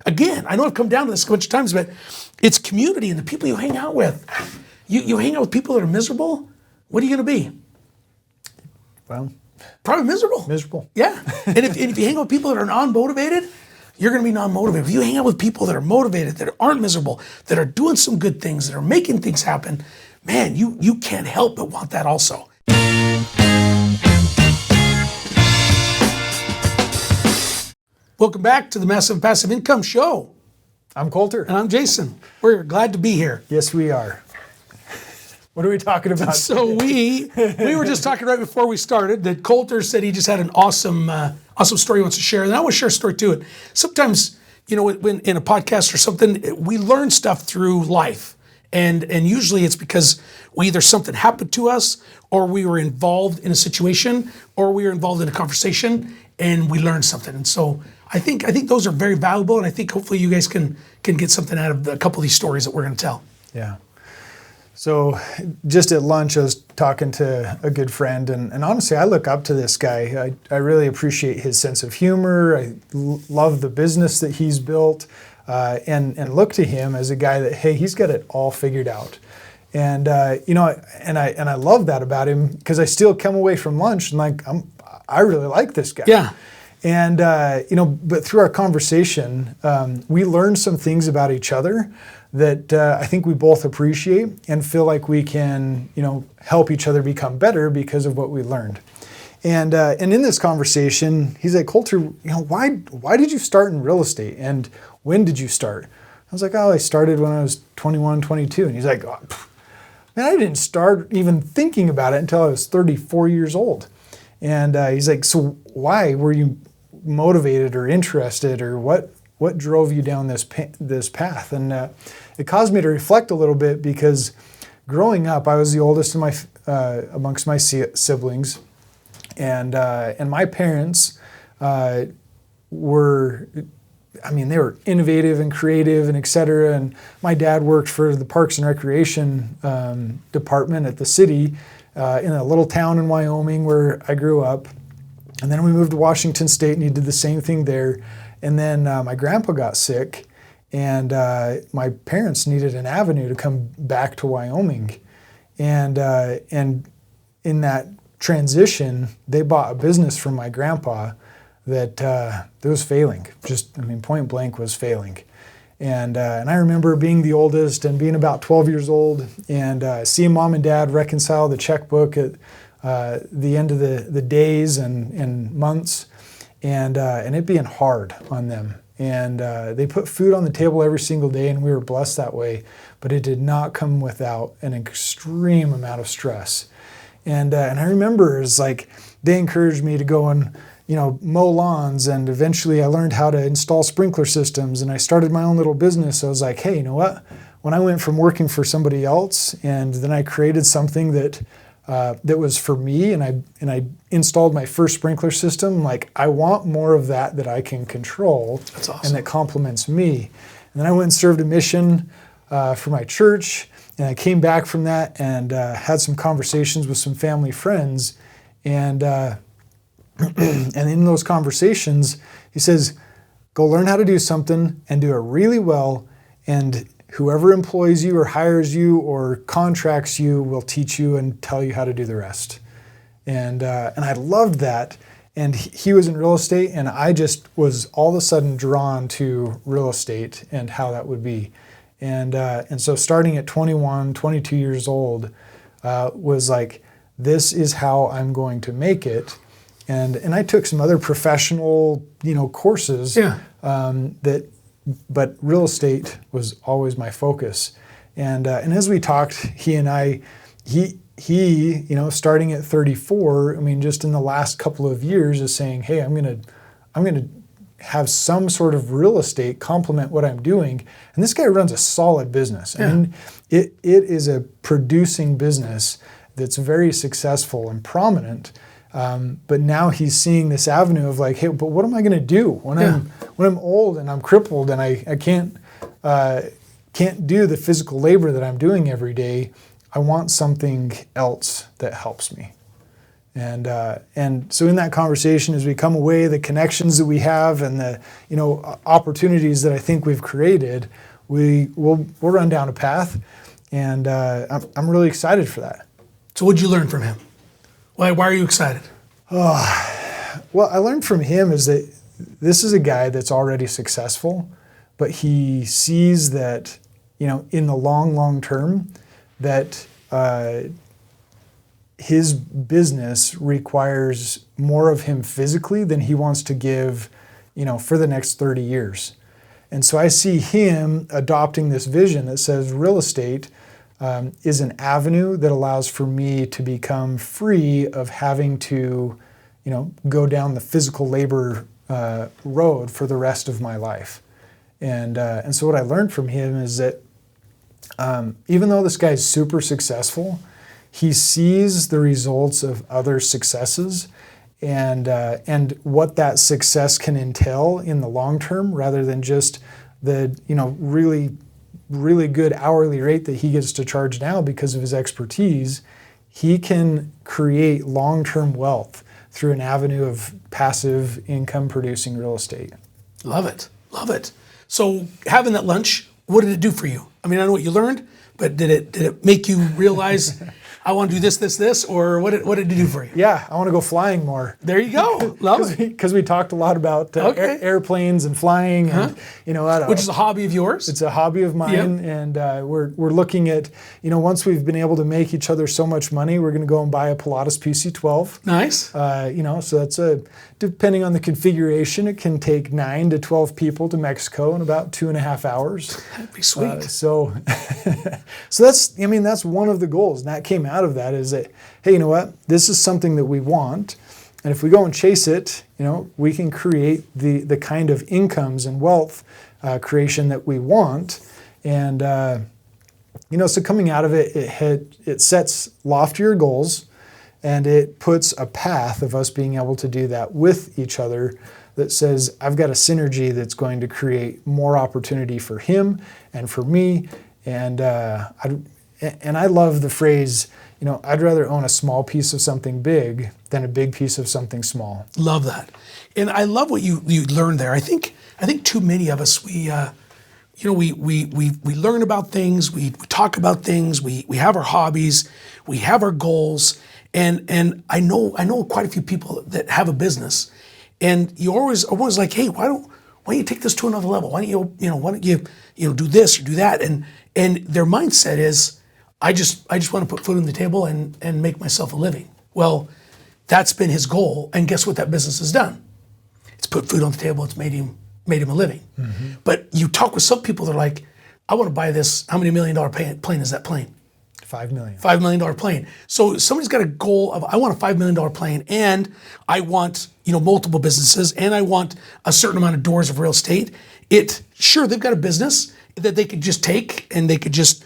again, I know I've come down to this a bunch of times, but it's community and the people you hang out with. You hang out with people that are miserable, what are you going to be? Well, probably miserable. Miserable. Yeah. And if you hang out with people that are non-motivated, you're going to be non-motivated. If you hang out with people that are motivated, that aren't miserable, that are doing some good things, that are making things happen, man, you can't help but want that also. Welcome back to the Massive Passive Income Show. I'm Colter. And I'm Jason. We're glad to be here. Yes, we are. What are we talking about? So we were just talking right before we started that Colter said he just had an awesome story he wants to share. And I want to share a story too. Sometimes, when in a podcast or something, we learn stuff through life. And usually it's because either something happened to us, or we were involved in a situation, or we were involved in a conversation and we learned something. And so I think those are very valuable, and I think hopefully you guys can get something out of a couple of these stories that we're going to tell. Yeah. So just at lunch, I was talking to a good friend, and honestly, I look up to this guy. I really appreciate his sense of humor. I love the business that he's built, and look to him as a guy that, hey, he's got it all figured out. And I love that about him, because I still come away from lunch and I really like this guy. Yeah. And, but through our conversation, we learned some things about each other that I think we both appreciate and feel like we can, help each other become better because of what we learned. And in this conversation, he's like, Colter, why did you start in real estate? And when did you start? I was like, I started when I was 21, 22. And he's like, man, I didn't start even thinking about it until I was 34 years old. And he's like, so why were you motivated or interested, or what drove you down this path? And it caused me to reflect a little bit, because growing up, I was the oldest amongst my siblings, and my parents were, they were innovative and creative and et cetera. And my dad worked for the Parks and Recreation department at the city in a little town in Wyoming where I grew up. And then we moved to Washington State, and he did the same thing there. And then my grandpa got sick, and my parents needed an avenue to come back to Wyoming. And in that transition, they bought a business from my grandpa that was failing. Point blank was failing. And I remember being the oldest and being about 12 years old, and seeing mom and dad reconcile the checkbook at the end of the days and months, and it being hard on them. And they put food on the table every single day, and we were blessed that way, but it did not come without an extreme amount of stress. And I remember it's like they encouraged me to go and mow lawns, and eventually I learned how to install sprinkler systems, and I started my own little business. I was like, hey, you know what? When I went from working for somebody else, and then I created something that was for me, and I installed my first sprinkler system, like I want more of that I can control. That's awesome. And that complements me. And then I went and served a mission for my church, and I came back from that and had some conversations with some family friends, and in those conversations, he says, go learn how to do something and do it really well, and whoever employs you or hires you or contracts you will teach you and tell you how to do the rest. And I loved that. And he was in real estate, and I just was all of a sudden drawn to real estate and how that would be. And so starting at 21, 22 years old was like, this is how I'm going to make it. And I took some other professional, courses. Yeah. But real estate was always my focus. And as we talked, he and I, he starting at 34, just in the last couple of years, is saying, hey, I'm gonna have some sort of real estate complement what I'm doing. And this guy runs a solid business. Yeah. It is a producing business that's very successful and prominent. But now he's seeing this avenue of like, hey, but what am I going to do when I'm old and I'm crippled and I can't do the physical labor that I'm doing every day? I want something else that helps me. And so in that conversation, as we come away, the connections that we have and the opportunities that I think we've created, we'll run down a path, and I'm really excited for that. So what'd you learn from him? Why are you excited? Well, I learned from him is that this is a guy that's already successful, but he sees that, in the long term, that his business requires more of him physically than he wants to give, for the next 30 years. And so I see him adopting this vision that says real estate is an avenue that allows for me to become free of having to, go down the physical labor road for the rest of my life. And so what I learned from him is that even though this guy's super successful, he sees the results of other successes and what that success can entail in the long term, rather than just the really good hourly rate that he gets to charge now because of his expertise. He can create long-term wealth through an avenue of passive income producing real estate. Love it. So having that lunch, what did it do for you? I mean, I know what you learned, but did it make you realize I want to do this, or what did it do for you? Yeah, I want to go flying more. There you go. Love it. Because we talked a lot about airplanes and flying, and which is a hobby of yours. It's a hobby of mine, and we're looking at once we've been able to make each other so much money, we're going to go and buy a Pilatus PC-12. Nice. So that's depending on the configuration, it can take 9 to 12 people to Mexico in about 2.5 hours. That'd be sweet. So that's one of the goals, and that came out of that is that, hey, you know what? This is something that we want, and if we go and chase it, we can create the kind of incomes and wealth creation that we want. And so coming out of it, it sets loftier goals, and it puts a path of us being able to do that with each other that says, I've got a synergy that's going to create more opportunity for him and for me. And I love the phrase, I'd rather own a small piece of something big than a big piece of something small. Love that. And I love what you learned there. I think too many of us, we learn about things, we talk about things, we have our hobbies, we have our goals, and I know quite a few people that have a business, and you're always like, hey, why don't you take this to another level? Why don't you do this or do that? And their mindset is, I just want to put food on the table and make myself a living. Well, that's been his goal, and guess what that business has done? It's put food on the table. It's made him a living. Mm-hmm. But you talk with some people, they're like, I want to buy this. How many $1 million plane is that plane? $5 million. $5 million plane. So somebody's got a goal of, I want a $5 million plane, and I want multiple businesses, and I want a certain amount of doors of real estate. Sure, they've got a business that they could just take, and they could just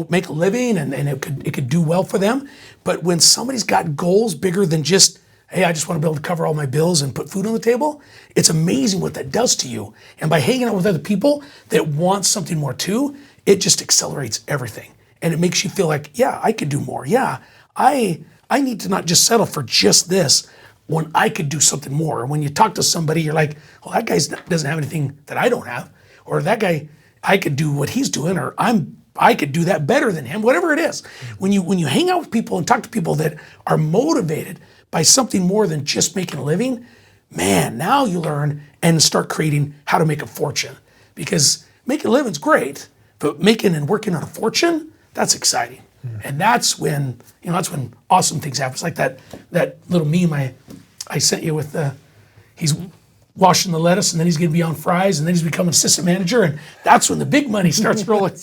make a living, and it could do well for them. But when somebody's got goals bigger than just, hey, I just want to be able to cover all my bills and put food on the table, it's amazing what that does to you. And by hanging out with other people that want something more too, it just accelerates everything. And it makes you feel like, yeah, I could do more. Yeah, I need to not just settle for just this when I could do something more. And when you talk to somebody, you're like, well, that guy doesn't have anything that I don't have. Or that guy, I could do what he's doing, or I could do that better than him, whatever it is. When you hang out with people and talk to people that are motivated by something more than just making a living, man, now you learn and start creating how to make a fortune. Because making a living's great, but making and working on a fortune, that's exciting. And that's when awesome things happen. It's like that little meme I sent you with he's washing the lettuce, and then he's going to be on fries, and then he's becoming assistant manager, and that's when the big money starts rolling.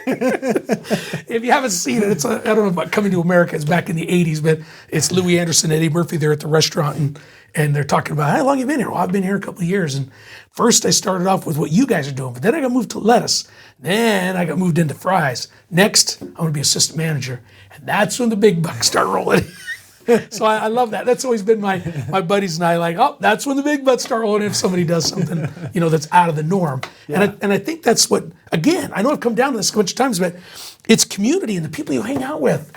If you haven't seen it, I don't know about Coming to America. It's back in the 80s, but it's Louis Anderson and Eddie Murphy there at the restaurant, and they're talking about, how long have you been here? Well, I've been here a couple of years, and first I started off with what you guys are doing, but then I got moved to lettuce. Then I got moved into fries. Next, I'm going to be assistant manager, and that's when the big bucks start rolling. So I love that. That's always been my buddies and I, like, oh, that's when the big bucks start rolling if somebody does something, that's out of the norm. Yeah. And I think that's what, again, I know I've come down to this a bunch of times, but it's community and the people you hang out with.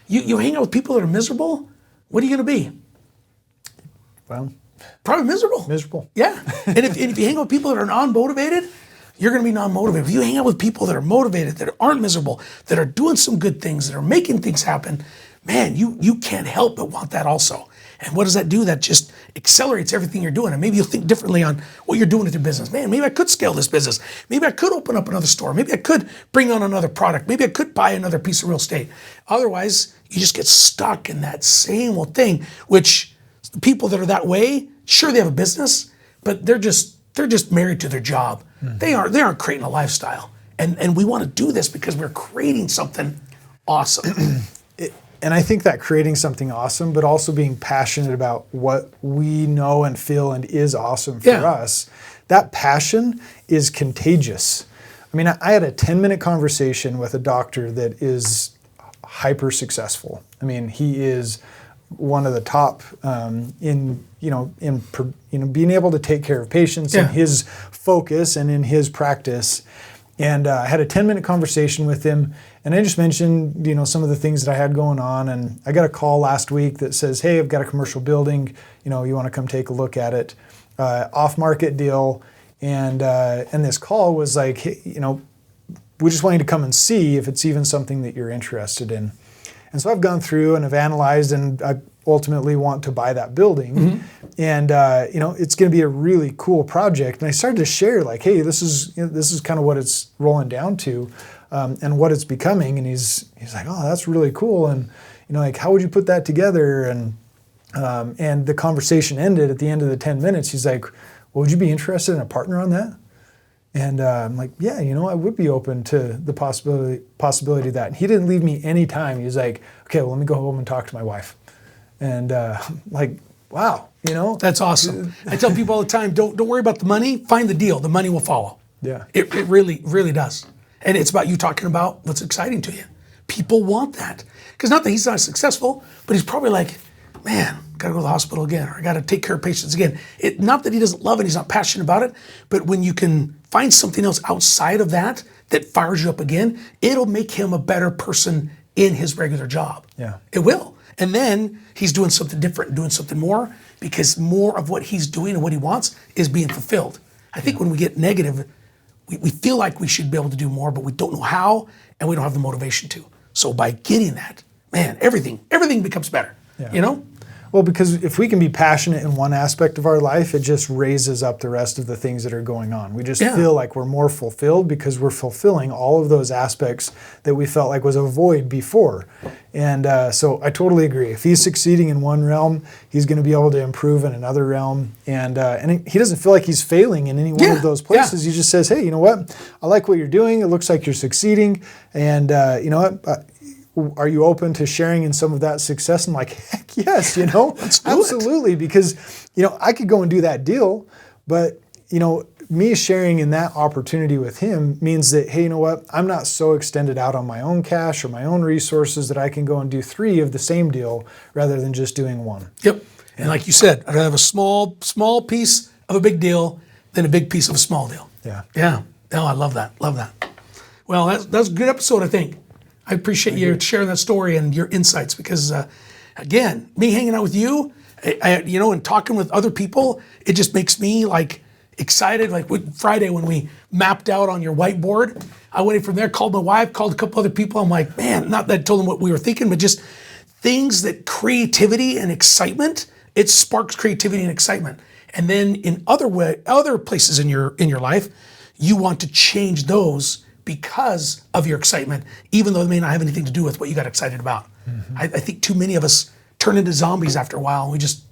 You hang out with people that are miserable, what are you going to be? Well, Probably miserable. miserable. Yeah. And if you hang out with people that are non-motivated, you're going to be non-motivated. If you hang out with people that are motivated, that aren't miserable, that are doing some good things, that are making things happen, man, you can't help but want that also. And what does that do? That just accelerates everything you're doing. And maybe you'll think differently on what you're doing with your business. Man, maybe I could scale this business. Maybe I could open up another store. Maybe I could bring on another product. Maybe I could buy another piece of real estate. Otherwise, you just get stuck in that same old thing, which the people that are that way, sure, they have a business, but they're just married to their job. They aren't creating a lifestyle. And we want to do this because we're creating something awesome. And I think that creating something awesome, but also being passionate about what we know and feel and is awesome for us, that passion is contagious. I mean, I had a 10-minute conversation with a doctor that is hyper successful. I mean, he is one of the top in being able to take care of patients and his focus and in his practice. And I had a 10-minute conversation with him, and I just mentioned, some of the things that I had going on. And I got a call last week that says, "Hey, I've got a commercial building. You want to come take a look at it? Off-market deal." And this call was like, "Hey, we just want you to come and see if it's even something that you're interested in." And so I've gone through and I've analyzed, and I ultimately want to buy that building. Mm-hmm. And it's going to be a really cool project. And I started to share, like, "Hey, this is kind of what it's rolling down to, and what it's becoming." And he's like, "Oh, that's really cool." And like, "How would you put that together?" And the conversation ended at the end of the 10 minutes. He's like, "Well, would you be interested in a partner on that?" And I'm like, "Yeah, I would be open to the possibility of that." And he didn't leave me any time. He was like, "Okay, well, let me go home and talk to my wife." And like, wow, That's awesome. I tell people all the time, don't worry about the money. Find the deal. The money will follow. Yeah. It really, really does. And it's about you talking about what's exciting to you. People want that. Because not that he's not successful, but he's probably like, "Man, got to go to the hospital again, or I got to take care of patients again." Not that he doesn't love it, he's not passionate about it, but when you can find something else outside of that fires you up again, it'll make him a better person in his regular job. Yeah. It will. And then he's doing something different, doing something more, because more of what he's doing and what he wants is being fulfilled. I think when we get negative, we feel like we should be able to do more, but we don't know how, and we don't have the motivation to. So by getting that, man, everything becomes better. Yeah. Well, because if we can be passionate in one aspect of our life, it just raises up the rest of the things that are going on. We just feel like we're more fulfilled because we're fulfilling all of those aspects that we felt like was a void before. And so I totally agree. If he's succeeding in one realm, he's going to be able to improve in another realm. And he doesn't feel like he's failing in any one of those places. He just says, "Hey, you know what? I like what you're doing. It looks like you're succeeding. And you know what? Are you open to sharing in some of that success?" I'm like, "Heck yes, absolutely." Because, I could go and do that deal, but, me sharing in that opportunity with him means that, hey, you know what? I'm not so extended out on my own cash or my own resources that I can go and do 3 of the same deal rather than just doing one. Yep. And like you said, I'd have a small piece of a big deal than a big piece of a small deal. Yeah. Yeah. No, I love that. Love that. Well, that's a good episode, I think. I appreciate you sharing that story and your insights because, again, me hanging out with you, and talking with other people, it just makes me like excited. Like Friday when we mapped out on your whiteboard, I went in from there, called my wife, called a couple other people. I'm like, man, not that I told them what we were thinking, but just things that creativity and excitement, it sparks creativity and excitement. And then in other places in your life, you want to change those because of your excitement, even though it may not have anything to do with what you got excited about. Mm-hmm. I think too many of us turn into zombies after a while. And we just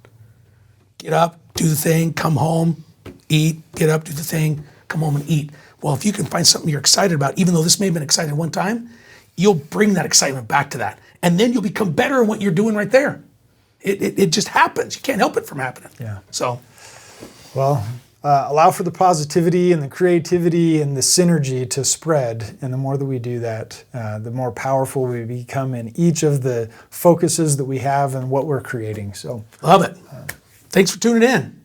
get up, do the thing, come home, eat, get up, do the thing, come home and eat. Well, if you can find something you're excited about, even though this may have been exciting one time, you'll bring that excitement back to that. And then you'll become better in what you're doing right there. It just happens. You can't help it from happening. Yeah. So, well, allow for the positivity and the creativity and the synergy to spread. And the more that we do that, the more powerful we become in each of the focuses that we have and what we're creating. So, love it. Thanks for tuning in.